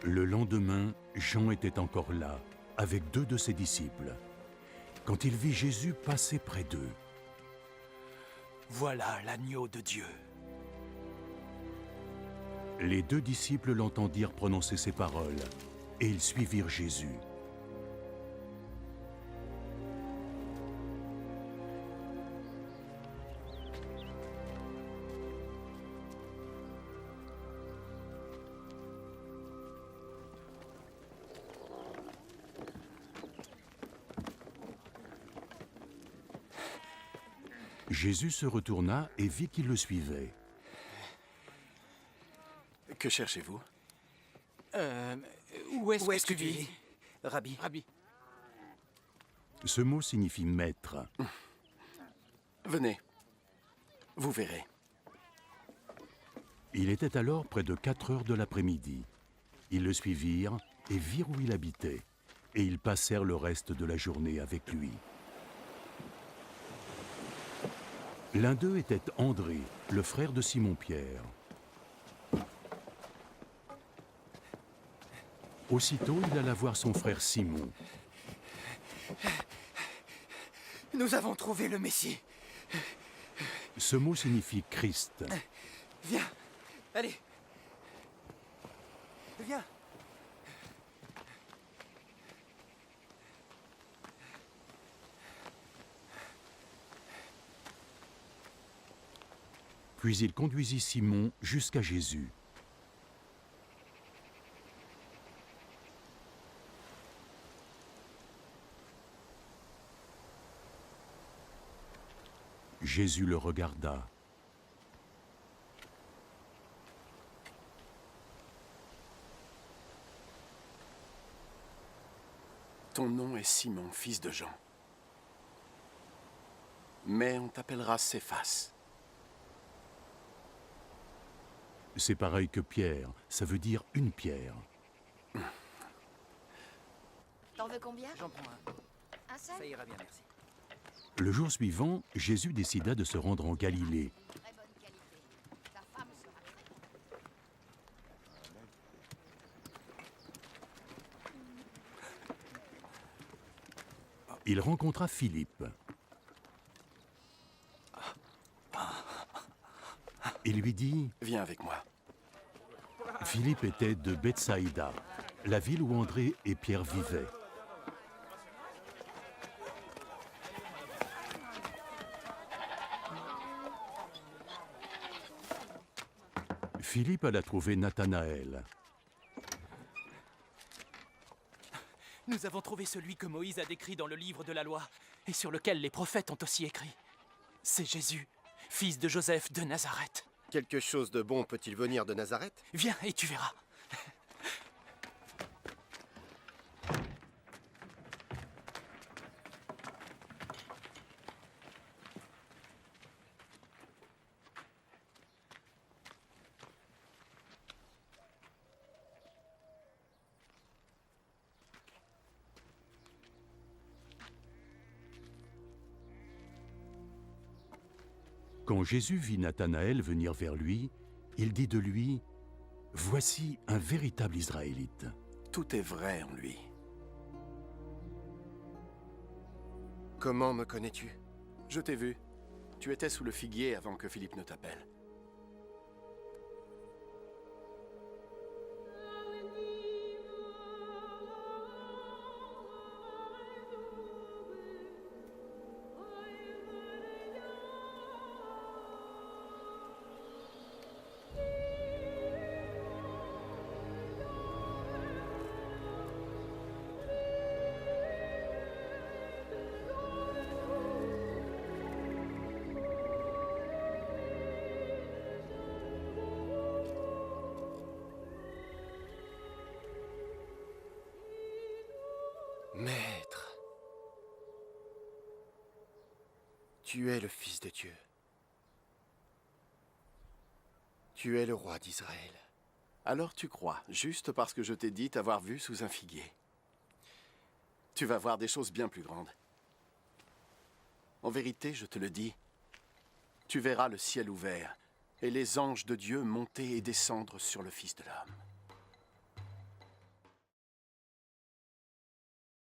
Le lendemain, Jean était encore là, avec 2 de ses disciples, quand il vit Jésus passer près d'eux. Voilà l'agneau de Dieu. Les 2 disciples l'entendirent prononcer ces paroles, et ils suivirent Jésus. Jésus se retourna et vit qu'ils le suivaient. Que cherchez-vous? Où est-ce que tu tu vis, Rabbi? Rabbi? Ce mot signifie maître. Venez. Vous verrez. Il était alors près de 4 heures de l'après-midi. Ils le suivirent et virent où il habitait, et ils passèrent le reste de la journée avec lui. L'un d'eux était André, le frère de Simon-Pierre. Aussitôt, il alla voir son frère Simon. Nous avons trouvé le Messie. Ce mot signifie Christ. Viens, allez. Viens. Puis il conduisit Simon jusqu'à Jésus. Jésus le regarda. Ton nom est Simon, fils de Jean. Mais on t'appellera Céphas. C'est pareil que Pierre, ça veut dire une pierre. T'en veux combien? J'en prends un. Un seul? Ça ira bien, merci. Le jour suivant, Jésus décida de se rendre en Galilée. Très bonne qualité. Ta femme sera très contente. Il rencontra Philippe. Il lui dit, Viens avec moi. Philippe était de Bethsaïda, la ville où André et Pierre vivaient. Philippe alla trouver Nathanaël. Nous avons trouvé celui que Moïse a décrit dans le livre de la loi et sur lequel les prophètes ont aussi écrit. C'est Jésus, fils de Joseph de Nazareth. Quelque chose de bon peut-il venir de Nazareth? Viens et tu verras. Quand Jésus vit Nathanaël venir vers lui, il dit de lui, « Voici un véritable Israélite. » Tout est vrai en lui. Comment me connais-tu? Je t'ai vu. Tu étais sous le figuier avant que Philippe ne t'appelle. Maître, tu es le Fils de Dieu. Tu es le roi d'Israël. Alors tu crois, juste parce que je t'ai dit t'avoir vu sous un figuier. Tu vas voir des choses bien plus grandes. En vérité, je te le dis, tu verras le ciel ouvert et les anges de Dieu monter et descendre sur le Fils de l'homme.